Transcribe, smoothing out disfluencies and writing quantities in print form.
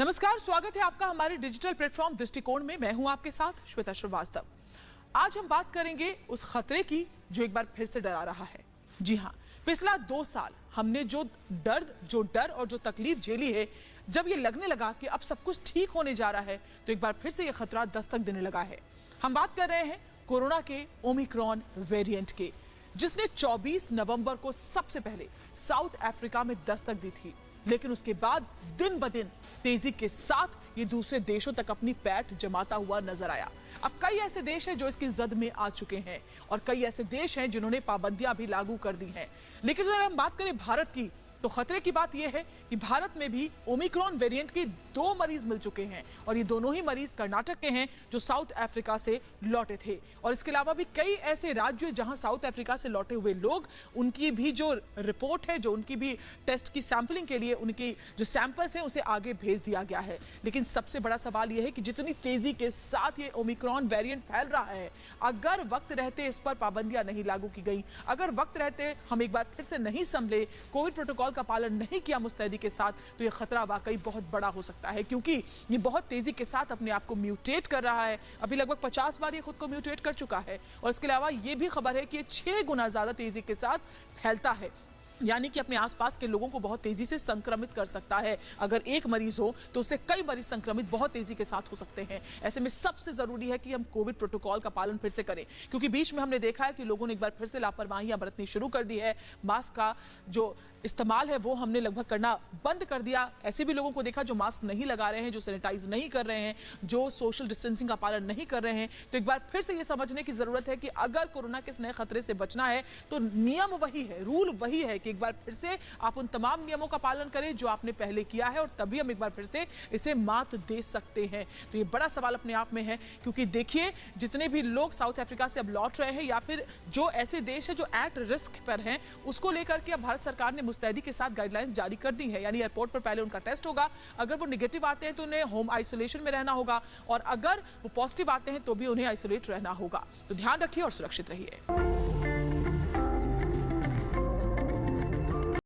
नमस्कार, स्वागत है आपका हमारे डिजिटल प्लेटफॉर्म दृष्टिकोण में। मैं हूं आपके साथ श्वेता श्रीवास्तव। आज हम बात करेंगे उस खतरे की जो एक बार फिर से डरा रहा है। जी हां, पिछला 2 साल हमने जो डर और जो तकलीफ झेली है, जब ये लगने लगा कि अब सब कुछ ठीक होने जा रहा है तो एक बार फिर से ये खतरा दस्तक देने लगा है। हम बात कर रहे हैं कोरोना के ओमिक्रॉन वेरिएंट के, जिसने 24 नवंबर को सबसे पहले साउथ अफ्रीका में दस्तक दी थी, लेकिन उसके बाद दिन ब दिन तेजी के साथ ये दूसरे देशों तक अपनी पैठ जमाता हुआ नजर आया। अब कई ऐसे देश हैं जो इसकी जद में आ चुके हैं और कई ऐसे देश हैं जिन्होंने पाबंदियां भी लागू कर दी हैं। लेकिन अगर हम बात करें भारत की, तो खतरे की बात यह है कि भारत में भी ओमिक्रॉन वेरिएंट के 2 मरीज मिल चुके हैं और ये दोनों ही मरीज कर्नाटक के हैं जो साउथ अफ्रीका से लौटे थे। और इसके अलावा भी कई ऐसे राज्य जहां साउथ अफ्रीका से लौटे हुए लोग, उनकी भी जो रिपोर्ट है, जो उनकी भी टेस्ट की सैंपलिंग के लिए उनकी जो सैंपल्स हैं उसे आगे भेज दिया गया है। लेकिन सबसे बड़ा सवाल यह है कि जितनी तेजी के साथ ये ओमिक्रॉन वेरिएंट फैल रहा है, अगर वक्त रहते इस पर पाबंदियां नहीं लागू की गई, अगर वक्त रहते हम एक बार फिर से नहीं संभले, कोविड प्रोटोकॉल का पालन नहीं किया मुस्तैदी के साथ, तो यह खतरा वाकई बहुत बड़ा हो सकता है, क्योंकि ये बहुत तेजी के साथ अपने आप को म्यूटेट कर रहा है। अभी लगभग 50 बार ये खुद को म्यूटेट कर चुका है और इसके अलावा ये भी खबर है कि ये 6 गुना ज्यादा तेजी के साथ फैलता है, यानी कि अपने आसपास के लोगों को बहुत तेजी से संक्रमित कर सकता है। अगर एक मरीज हो तो उससे कई मरीज संक्रमित बहुत तेजी के साथ हो सकते हैं। ऐसे में सबसे जरूरी है कि हम कोविड प्रोटोकॉल का पालन फिर से करें, क्योंकि बीच में हमने देखा है कि लोगों ने एक बार फिर से लापरवाहियां बरतनी शुरू कर दी है। मास्क का जो इस्तेमाल है वो हमने लगभग करना बंद कर दिया। ऐसे भी लोगों को देखा जो मास्क नहीं लगा रहे हैं, जो सैनिटाइज नहीं कर रहे हैं, जो सोशल डिस्टेंसिंग का पालन नहीं कर रहे हैं। तो एक बार फिर से ये समझने की जरूरत है कि अगर कोरोना के इस नए खतरे से बचना है तो नियम वही है, रूल वही है कि एक बार फिर से आप उन तमाम नियमों का पालन करें जो आपने पहले किया है, और तभी हम एक बार फिर से इसे मात दे सकते हैं। तो ये बड़ा सवाल अपने आप में है, क्योंकि देखिए जितने भी लोग साउथ अफ्रीका से अब लौट रहे हैं या फिर जो ऐसे देश है जो एट रिस्क पर हैं, उसको लेकर के अब भारत सरकार ने मुस्तैदी के साथ गाइडलाइंस जारी कर दी है। यानी एयरपोर्ट पर पहले उनका टेस्ट होगा, अगर वो निगेटिव आते हैं तो उन्हें होम आइसोलेशन में रहना होगा, और अगर वो पॉजिटिव आते हैं तो भी उन्हें आइसोलेट रहना होगा। तो ध्यान रखिए और सुरक्षित रहिए।